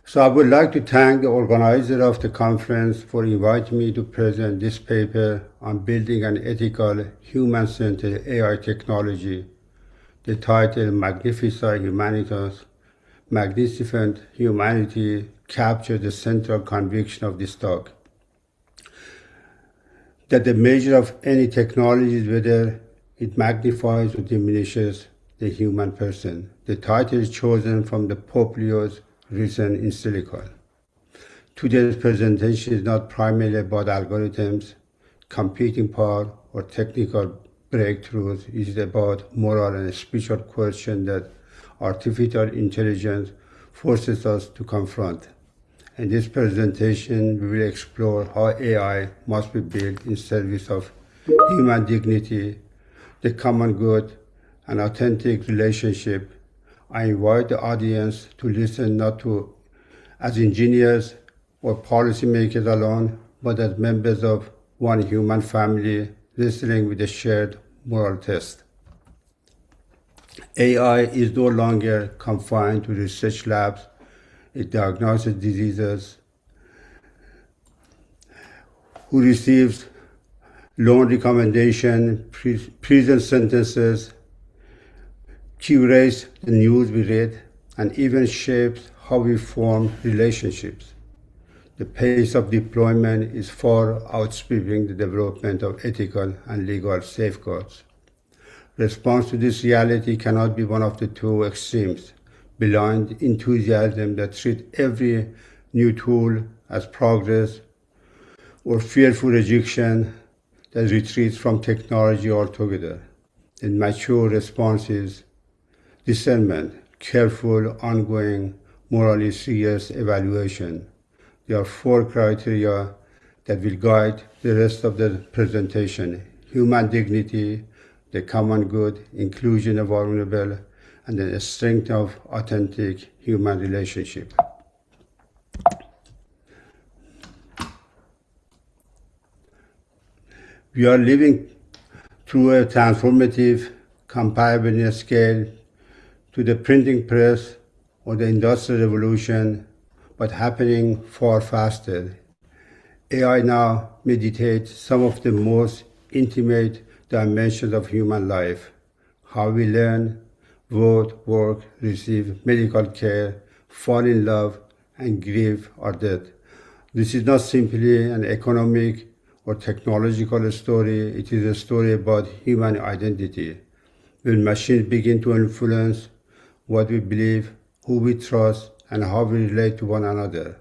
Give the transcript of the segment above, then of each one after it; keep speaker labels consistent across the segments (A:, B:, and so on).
A: So I would like to thank the organizer of the conference for inviting me to present this paper on building an ethical, human-centered AI technology. The title, Magnifica Humanitas, Magnificent Humanity, captures the central conviction of this talk, that the measure of any technology is whether it magnifies or diminishes the human person. The title is chosen from the Pope Leo's written encyclical. Today's presentation is not primarily about algorithms, computing power, or technical breakthroughs. It is about moral and spiritual questions that artificial intelligence forces us to confront. In this presentation, we will explore how AI must be built in service of human dignity, the common good, and authentic relationship. I invite the audience to listen not to as engineers or policymakers alone, but as members of one human family wrestling with a shared moral test. AI is no longer confined to research labs. It diagnoses diseases, who receives loan recommendation, prison sentences, curates the news we read, and even shapes how we form relationships. The pace of deployment is far outstripping the development of ethical and legal safeguards. Response to this reality cannot be one of the two extremes: blind enthusiasm that treats every new tool as progress, or fearful rejection that retreats from technology altogether. And mature response is discernment, careful, ongoing, morally serious evaluation. There are four criteria that will guide the rest of the presentation: human dignity, the common good, inclusion of vulnerable, and the strength of authentic human relationship. We are living through a transformative comparable in scale to the printing press or the industrial revolution, but happening far faster. AI now meditates some of the most intimate dimensions of human life: how we learn, vote, work, receive medical care, fall in love, and grieve or death. This is not simply an economic or technological story, it is a story about human identity. When machines begin to influence what we believe, who we trust, and how we relate to one another,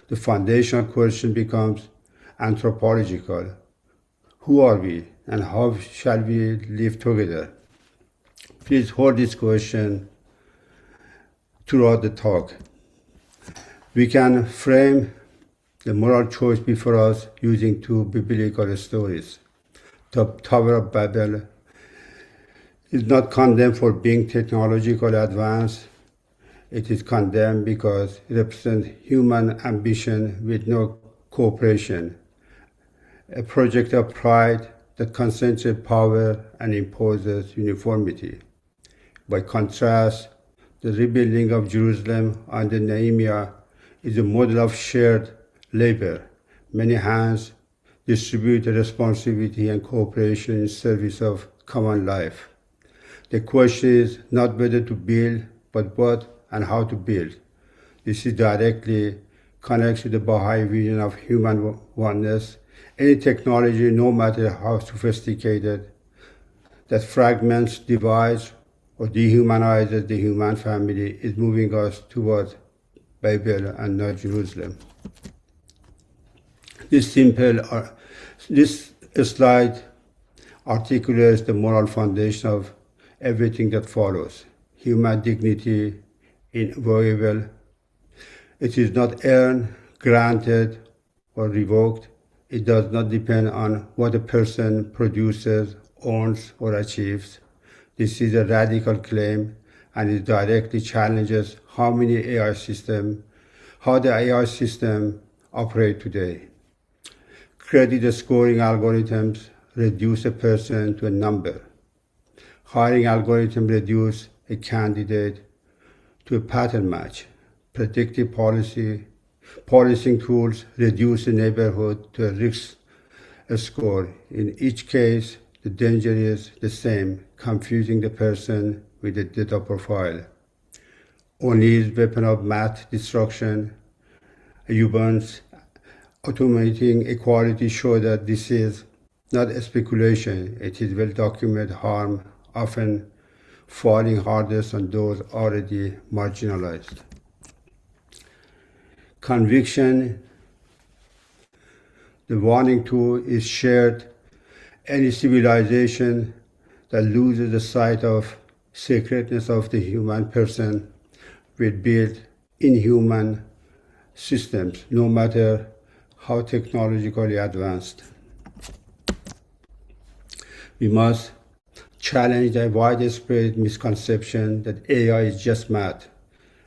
A: the foundational question becomes anthropological. Who are we, and how shall we live together? Please hold this question throughout the talk. We can frame the moral choice before us using two biblical stories. The Tower of Babel is not condemned for being technologically advanced. It is condemned because it represents human ambition with no cooperation, a project of pride that concentrates power and imposes uniformity. By contrast, the rebuilding of Jerusalem under Nehemiah is a model of shared labor. Many hands distribute responsibility and cooperation in service of common life. The question is not whether to build, but what and how to build. This is directly connects to the Baha'i vision of human oneness. Any technology, no matter how sophisticated, that fragments, divides, or dehumanizes the human family is moving us towards Babel and not Jerusalem. This slide articulates the moral foundation of everything that follows. Human dignity, inviolable. It is not earned, granted, or revoked. It does not depend on what a person produces, owns, or achieves. This is a radical claim, and it directly challenges how the AI system operate today. Credit scoring algorithms reduce a person to a number. Hiring algorithms reduce a candidate to a pattern match. predictive policing tools reduce the neighborhood to a risk score. In each case, the danger is the same, confusing the person with the data profile. O'Neill's weapon of math destruction, Eubanks automating equality show that this is not a speculation, it is well-documented harm, often falling hardest on those already marginalized. Conviction, the warning tool is shared. Any civilization that loses the sight of sacredness of the human person will build inhuman systems, no matter how technologically advanced. We must challenge the widespread misconception that AI is just math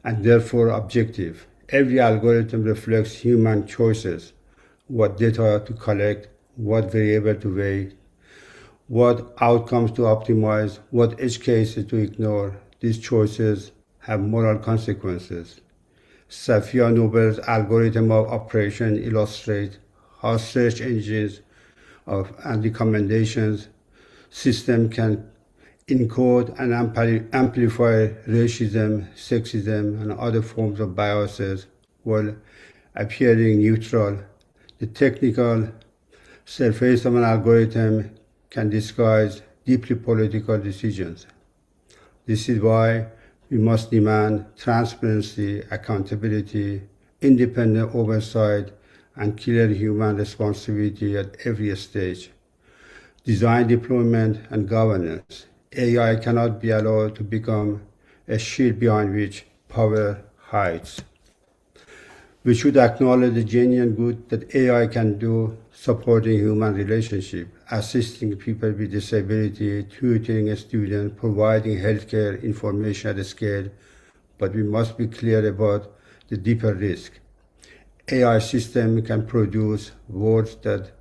A: and therefore objective. Every algorithm reflects human choices, what data to collect, what variable to weigh, what outcomes to optimize, what edge cases to ignore. These choices have moral consequences. Safiya Nobel's algorithm of operation illustrates how search engines and recommendations system can encode and amplify racism, sexism, and other forms of biases while appearing neutral. The technical surface of an algorithm can disguise deeply political decisions. This is why we must demand transparency, accountability, independent oversight, and clear human responsibility at every stage. Design, deployment, and governance. AI cannot be allowed to become a shield behind which power hides. We should acknowledge the genuine good that AI can do, supporting human relationships, assisting people with disability, tutoring students, providing healthcare information at scale, but we must be clear about the deeper risk. AI system can produce words that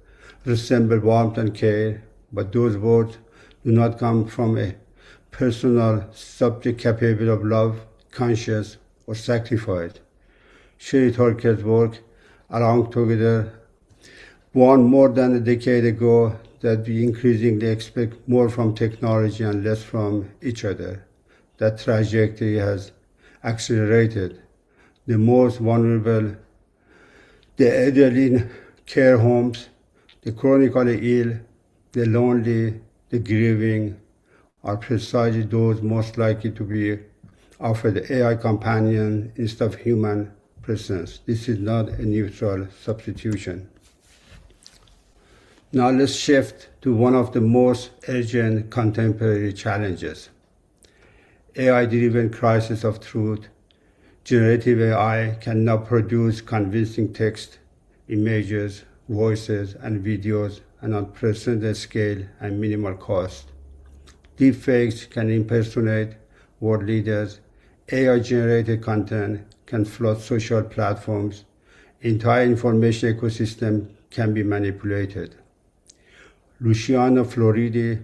A: resemble warmth and care, but those words do not come from a personal subject capable of love, conscience, or sacrifice. Sherry Turkle's work, Along Together, warned more than a decade ago that we increasingly expect more from technology and less from each other. That trajectory has accelerated. The most vulnerable, the elderly in care homes, the chronically ill, the lonely, the grieving, are precisely those most likely to be offered AI companion instead of human presence. This is not a neutral substitution. Now let's shift to one of the most urgent contemporary challenges. AI-driven crisis of truth. Generative AI can now produce convincing text, images, voices, and videos on unprecedented scale and minimal cost. Deepfakes can impersonate world leaders. AI-generated content can flood social platforms. Entire information ecosystem can be manipulated. Luciano Floridi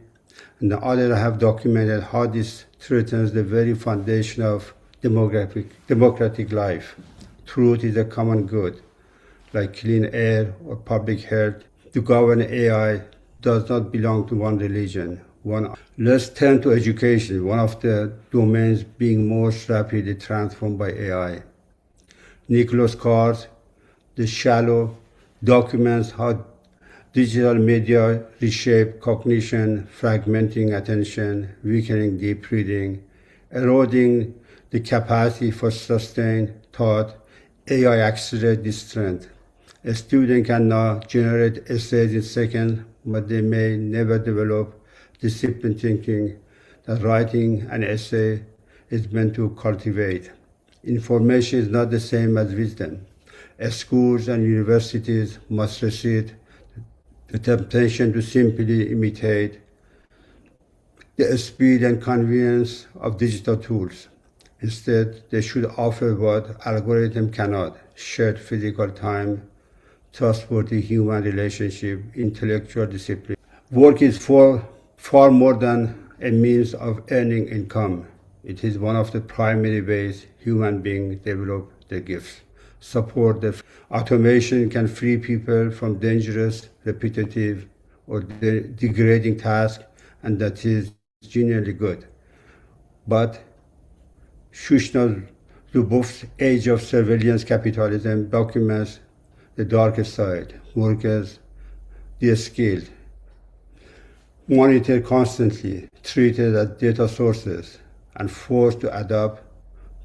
A: and others have documented how this threatens the very foundation of democratic life. Truth is a common good, like clean air or public health. To govern AI does not belong to one religion. Let's turn to education, one of the domains being most rapidly transformed by AI. Nicholas Carr's The Shallow documents how digital media reshape cognition, fragmenting attention, weakening deep reading, eroding the capacity for sustained thought. AI accelerates this trend. A student can now generate essays in seconds, but they may never develop disciplined thinking that writing an essay is meant to cultivate. Information is not the same as wisdom. Schools and universities must resist the temptation to simply imitate the speed and convenience of digital tools. Instead, they should offer what algorithm cannot: shared physical time, trustworthy human relationship, intellectual discipline. Work is far more than a means of earning income. It is one of the primary ways human beings develop the gifts. Support the automation can free people from dangerous, repetitive, or degrading tasks, and that is genuinely good. But Shushna Zuboff's Age of Surveillance Capitalism documents the darker side. Workers, de-skilled, monitored constantly, treated as data sources, and forced to adapt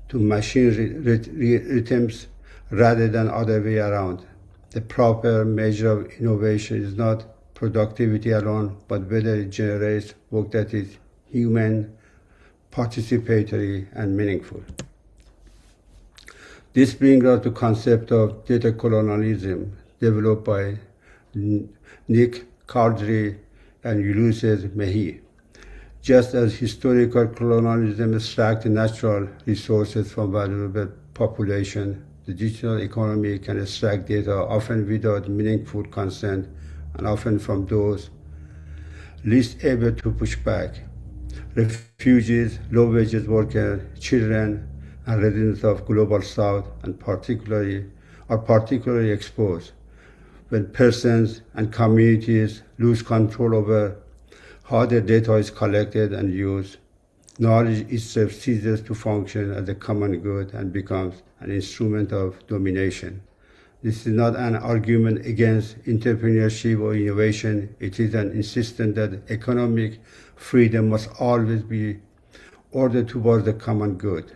A: to machine rhythms rather than other way around. The proper measure of innovation is not productivity alone, but whether it generates work that is human, participatory, and meaningful. This brings us to the concept of data colonialism, developed by Nick Caldry and Ulysses Mehi. Just as historical colonialism extracted natural resources from valuable population, the digital economy can extract data often without meaningful consent and often from those least able to push back. Refugees, low-wages workers, children, and residents of global south are particularly exposed. When persons and communities lose control over how their data is collected and used, knowledge itself ceases to function as a common good and becomes an instrument of domination. This is not an argument against entrepreneurship or innovation. It is an insistence that economic freedom must always be ordered towards the common good.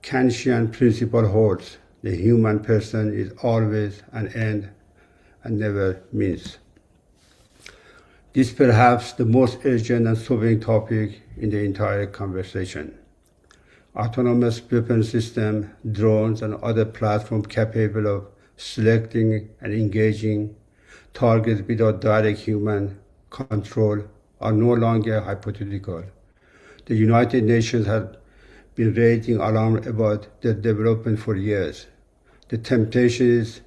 A: Kantian principle holds the human person is always an end and never means. This is perhaps the most urgent and sobering topic in the entire conversation. Autonomous weapon systems, drones, and other platforms capable of selecting and engaging targets without direct human control are no longer hypothetical. The United Nations has been raising alarm about their development for years. The temptation is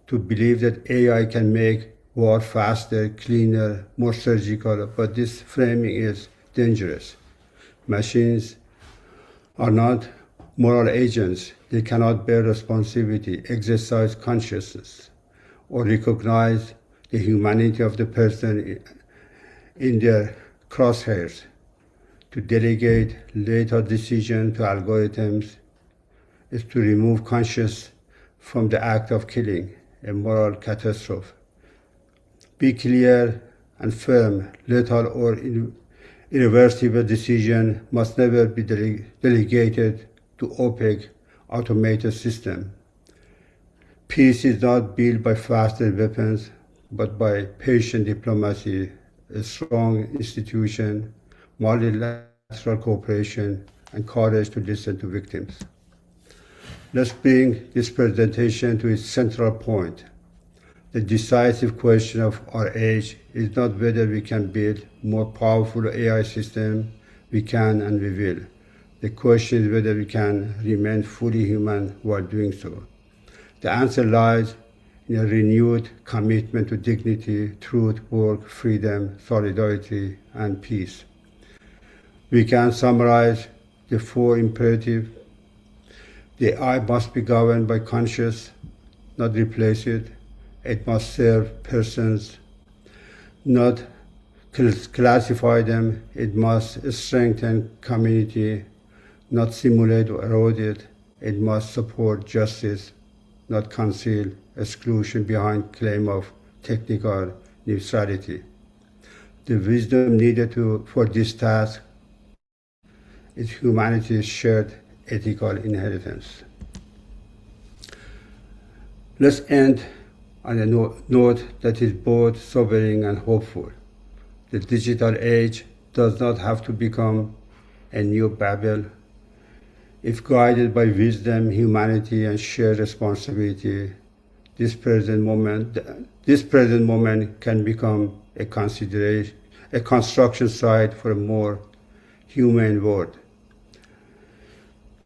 A: to believe that AI can make war faster, cleaner, more surgical, but this framing is dangerous. Machines are not moral agents. They cannot bear responsibility, exercise consciousness, or recognize the humanity of the person in their crosshairs. To delegate later decision to algorithms is to remove conscience from the act of killing, a moral catastrophe. Be clear and firm, lethal or irreversible decision must never be delegated to opaque automated system. Peace is not built by faster weapons, but by patient diplomacy, a strong institution, multilateral cooperation, and courage to listen to victims. Let's bring this presentation to its central point. The decisive question of our age is not whether we can build more powerful AI systems. We can and we will. The question is whether we can remain fully human while doing so. The answer lies in a renewed commitment to dignity, truth, work, freedom, solidarity, and peace. We can summarize the four imperatives. The AI must be governed by conscience, not replace it. It must serve persons, not classify them. It must strengthen community, not simulate or erode it. It must support justice, not conceal exclusion behind claim of technical neutrality. The wisdom needed for this task is humanity's shared ethical inheritance. Let's end on a note that is both sobering and hopeful. The digital age does not have to become a new Babel. If guided by wisdom, humanity, and shared responsibility, this present moment can become a construction site for a more humane world.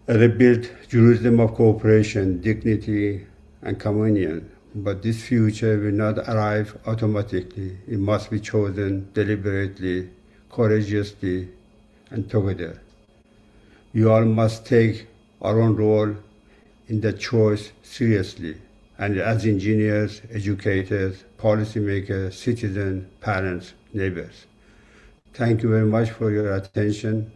A: A rebuilt Jerusalem of cooperation, dignity, and communion. But this future will not arrive automatically. It must be chosen deliberately, courageously, and together. We all must take our own role in that choice seriously. And as engineers, educators, policymakers, citizens, parents, neighbors. Thank you very much for your attention.